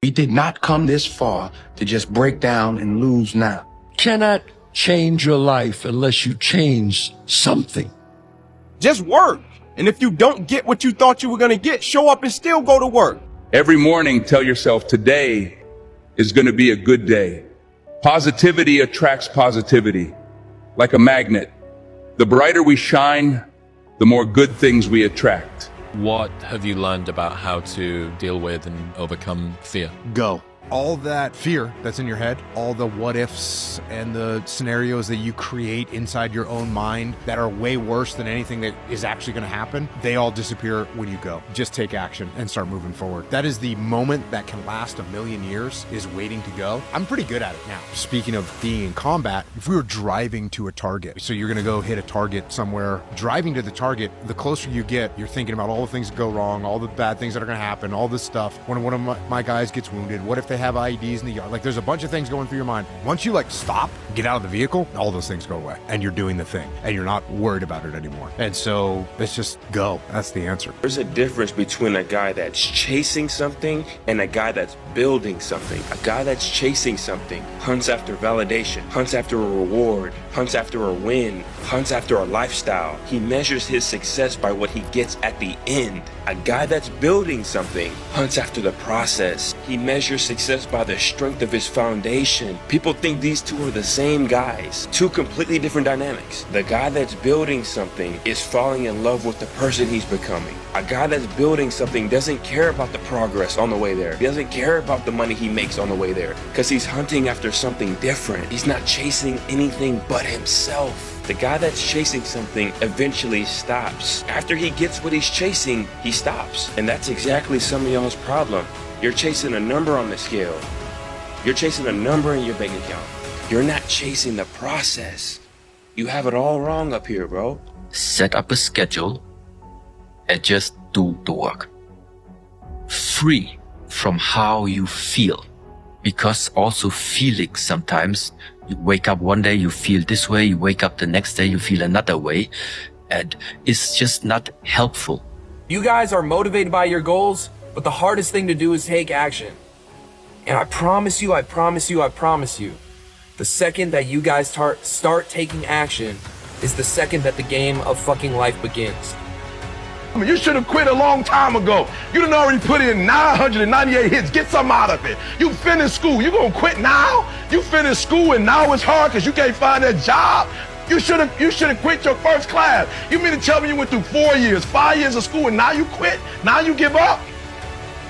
We did not come this far to just break down and lose now. Cannot change your life unless you change something. Just work. And if you don't get what you thought you were going to get, show up and still go to work. Every morning, tell yourself today is going to be a good day. Positivity attracts positivity, like a magnet. The brighter we shine, the more good things we attract. What have you learned about how to deal with and overcome fear? Go. All that fear that's in your head, all the what ifs and the scenarios that you create inside your own mind that are way worse than anything that is actually going to happen, they all disappear when you go. Just take action and start moving forward. That is the moment that can last a million years, is waiting to go. I'm pretty good at it now. Speaking of being in combat, if we were driving to a target, so you're going to go hit a target somewhere, driving to the target, the closer you get, you're thinking about all the things that go wrong, all the bad things that are going to happen, all this stuff. When one of my guys gets wounded, what if they have IEDs in the yard? Like, there's a bunch of things going through your mind. Once you stop, get out of the vehicle, all those things go away, and you're doing the thing, and you're not worried about it anymore. And so let's just go. That's the answer. There's a difference between a guy that's chasing something and a guy that's building something. A guy that's chasing something hunts after validation, hunts after a reward, hunts after a win, hunts after a lifestyle. He measures his success by what he gets at the end. A guy that's building something hunts after the process. He measures success by the strength of his foundation. People think these two are the same guys. Two completely different dynamics. The guy that's building something is falling in love with the person he's becoming. A guy that's building something doesn't care about the progress on the way there. He doesn't care about the money he makes on the way there, because he's hunting after something different. He's not chasing anything but himself. The guy that's chasing something eventually stops. After he gets what he's chasing, he stops. And that's exactly some of y'all's problem. You're chasing a number on the scale. You're chasing a number in your bank account. You're not chasing the process. You have it all wrong up here, bro. Set up a schedule and just do the work. Free from how you feel. Because also feelings sometimes, you wake up one day, you feel this way, you wake up the next day, you feel another way, and it's just not helpful. You guys are motivated by your goals, but the hardest thing to do is take action. And I promise you, the second that you guys start taking action is the second that the game of fucking life begins. I mean, you should have quit a long time ago. You done already put in 998 hits. Get something out of it. You finished school. You gonna quit now? You finished school and now it's hard because you can't find a job? You should have quit your first class. You mean to tell me you went through 4 years, 5 years of school, and now you quit? Now you give up?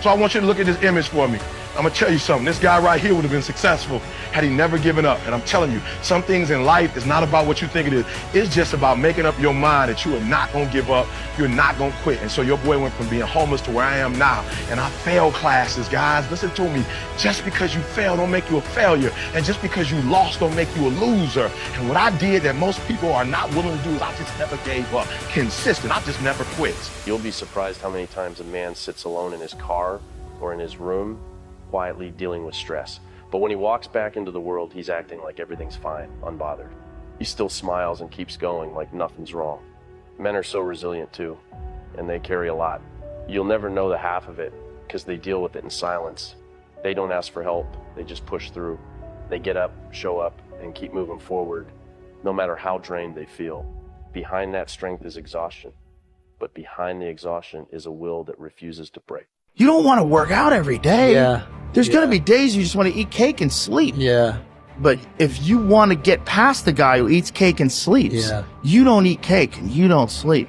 So I want you to look at this image for me. I'm gonna tell you something. This guy right here would have been successful had he never given up. And I'm telling you, some things in life is not about what you think it is. It's just about making up your mind that you are not gonna give up. You're not gonna quit. And so your boy went from being homeless to where I am now. And I failed classes, guys. Listen to me. Just because you failed don't make you a failure. And just because you lost don't make you a loser. And what I did that most people are not willing to do is I just never gave up. Consistent. I just never quit. You'll be surprised how many times a man sits alone in his car or in his room, quietly dealing with stress. But when he walks back into the world, he's acting like everything's fine, unbothered. He still smiles and keeps going like nothing's wrong. Men are so resilient too, and they carry a lot. You'll never know the half of it because they deal with it in silence. They don't ask for help, they just push through. They get up, show up, and keep moving forward, no matter how drained they feel. Behind that strength is exhaustion, but behind the exhaustion is a will that refuses to break. You don't want to work out every day. Yeah. There's going to be days you just want to eat cake and sleep. Yeah. But if you want to get past the guy who eats cake and sleeps, Yeah. you don't eat cake and you don't sleep.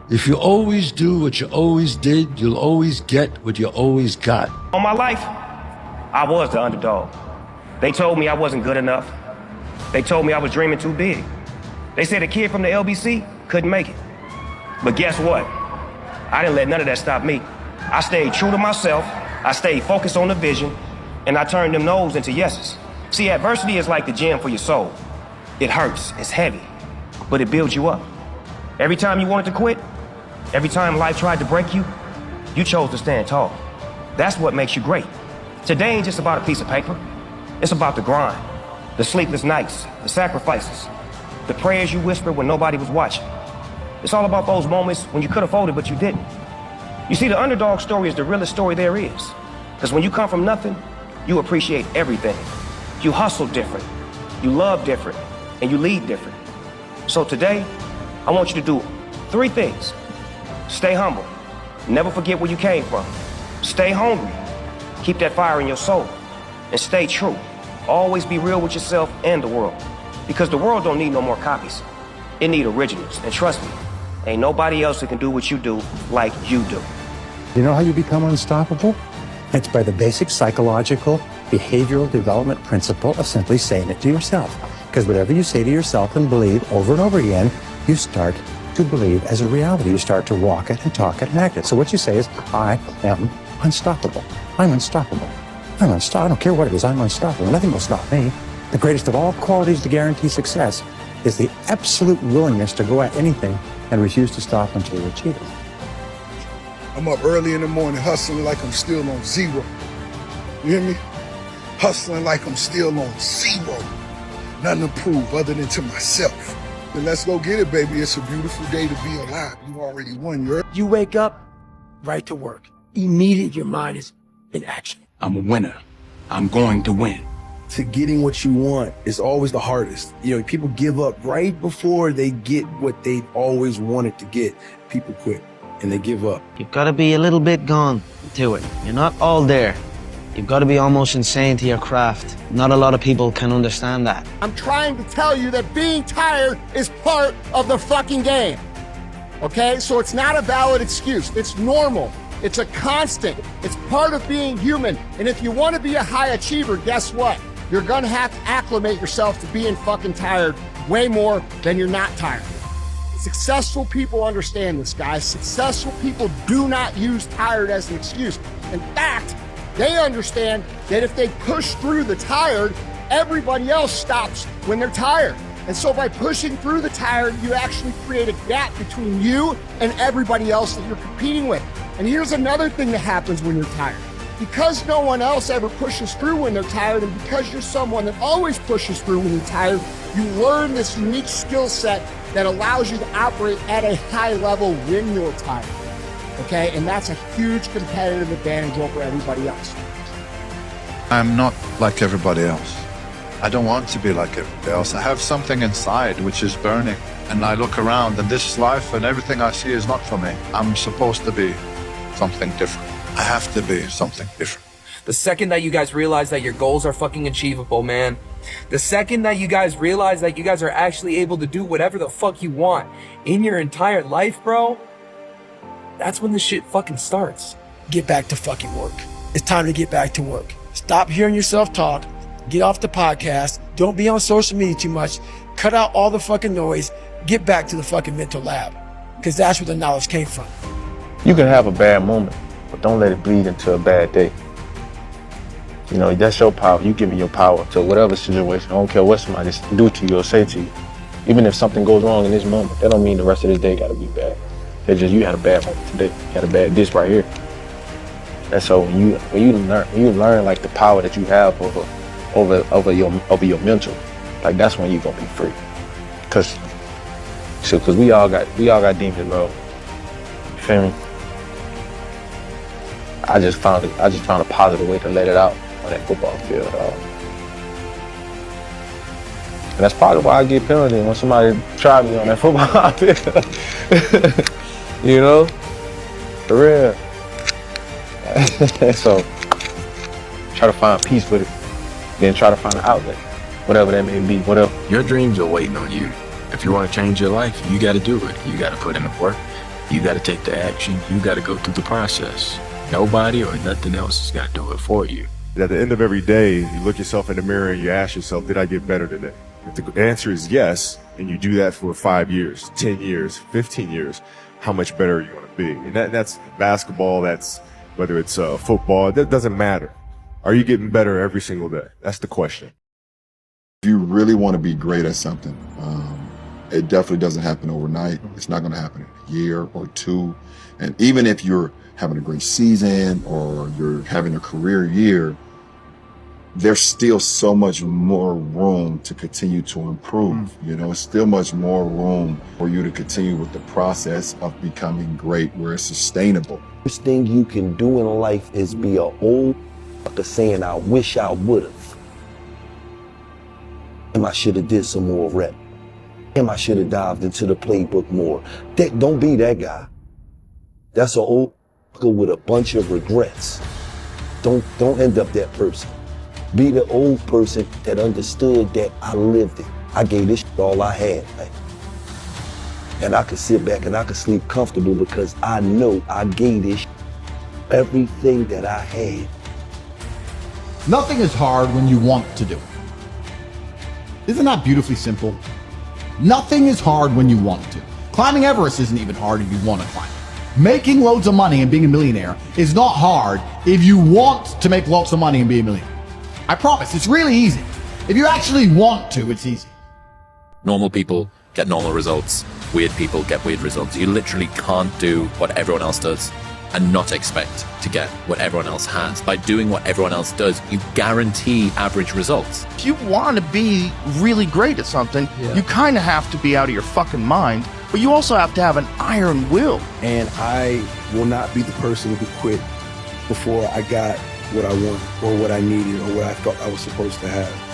If you always do what you always did, you'll always get what you always got. All my life, I was the underdog. They told me I wasn't good enough. They told me I was dreaming too big. They said a kid from the LBC couldn't make it. But guess what? I didn't let none of that stop me. I stayed true to myself, I stayed focused on the vision, and I turned them no's into yeses. See, adversity is like the gym for your soul. It hurts, it's heavy, but it builds you up. Every time you wanted to quit, every time life tried to break you, you chose to stand tall. That's what makes you great. Today ain't just about a piece of paper. It's about the grind, the sleepless nights, the sacrifices, the prayers you whispered when nobody was watching. It's all about those moments when you could have folded, but you didn't. You see, the underdog story is the realest story there is. Because when you come from nothing, you appreciate everything. You hustle different, you love different, and you lead different. So today, I want you to do 3 things. Stay humble. Never forget where you came from. Stay hungry. Keep that fire in your soul. And stay true. Always be real with yourself and the world. Because the world don't need no more copies. It need originals. And trust me, ain't nobody else that can do what you do like you do. You know how you become unstoppable? It's by the basic psychological, behavioral development principle of simply saying it to yourself. Because whatever you say to yourself and believe over and over again, you start to believe as a reality. You start to walk it and talk it and act it. So what you say is, I am unstoppable. I'm unstoppable. I'm unstoppable. I don't care what it is. I'm unstoppable. Nothing will stop me. The greatest of all qualities to guarantee success is the absolute willingness to go at anything and refuse to stop until you achieve it. I'm up early in the morning hustling like I'm still on zero. You hear me? Hustling like I'm still on zero. Nothing to prove other than to myself. Then let's go get it, baby. It's a beautiful day to be alive. You already won. You wake up, right to work. Immediately your mind is in action. I'm a winner. I'm going to win. To getting what you want is always the hardest. You know, people give up right before they get what they've always wanted to get. People quit and they give up. You've got to be a little bit gone to it. You're not all there. You've got to be almost insane to your craft. Not a lot of people can understand that. I'm trying to tell you that being tired is part of the fucking game. Okay? So it's not a valid excuse. It's normal. It's a constant. It's part of being human. And if you want to be a high achiever, guess what? You're going to have to acclimate yourself to being fucking tired way more than you're not tired. Successful people understand this, guys. Successful people do not use tired as an excuse. In fact, they understand that if they push through the tired, everybody else stops when they're tired. And so by pushing through the tired, you actually create a gap between you and everybody else that you're competing with. And here's another thing that happens when you're tired. Because no one else ever pushes through when they're tired, and because you're someone that always pushes through when you're tired, you learn this unique skill set that allows you to operate at a high level when you're tired. Okay, and that's a huge competitive advantage over everybody else. I'm not like everybody else. I don't want to be like everybody else. I have something inside which is burning, and I look around and this life and everything I see is not for me. I'm supposed to be something different. I have to be something different. The second that you guys realize that your goals are fucking achievable, man. The second that you guys realize that you guys are actually able to do whatever the fuck you want in your entire life, bro, that's when the shit fucking starts. Get back to fucking work. It's time to get back to work. Stop hearing yourself talk. Get off the podcast. Don't be on social media too much. Cut out all the fucking noise. Get back to the fucking mental lab. Because that's where the knowledge came from. You can have a bad moment, but don't let it bleed into a bad day. You know, that's your power. You giving your power to whatever situation. I don't care what somebody do to you or say to you. Even if something goes wrong in this moment, that don't mean the rest of this day gotta be bad. It's just you had a bad moment today. You had a bad this right here. And so when you learn like the power that you have over your mental, like that's when you're gonna be free. Cause we all got demons, bro. You feel me? I just found a positive way to let it out on that football field. And that's probably why I get penalty when somebody try me on that football field. You know? For real. So try to find peace with it. Then try to find an outlet. Whatever that may be, whatever. Your dreams are waiting on you. If you want to change your life, you got to do it. You got to put in the work. You got to take the action. You got to go through the process. Nobody or nothing else has got to do it for you. At the end of every day, you look yourself in the mirror and you ask yourself, did I get better today? If the answer is yes, and you do that for 5 years, 10 years, 15 years, how much better are you going to be? And that's basketball, that's whether it's football, that doesn't matter. Are you getting better every single day? That's the question. If you really want to be great at something, it definitely doesn't happen overnight. It's not going to happen in a year or two. And even if you're having a great season or you're having a career year, there's still so much more room to continue to improve. You know, it's still much more room for you to continue with the process of becoming great where it's sustainable. First thing you can do in life is be an old saying I wish I would've. And I should've did some more rep. And I should've dived into the playbook more. Don't be that guy. That's an old with a bunch of regrets. Don't end up that person. Be the old person that understood that I lived it. I gave this all I had, man. And I could sit back and I could sleep comfortable because I know I gave this everything that I had. Nothing is hard when you want to do it. Isn't that beautifully simple? Nothing is hard when you want to. Climbing Everest isn't even hard if you want to climb it. Making loads of money and being a millionaire is not hard if you want to make lots of money and be a millionaire. I promise, it's really easy. If you actually want to, it's easy. Normal people get normal results. Weird people get weird results. You literally can't do what everyone else does and not expect to get what everyone else has. By doing what everyone else does, you guarantee average results. If you want to be really great at something, you kind of have to be out of your fucking mind, but you also have to have an iron will. And I will not be the person who quit before I got what I wanted or what I needed or what I thought I was supposed to have.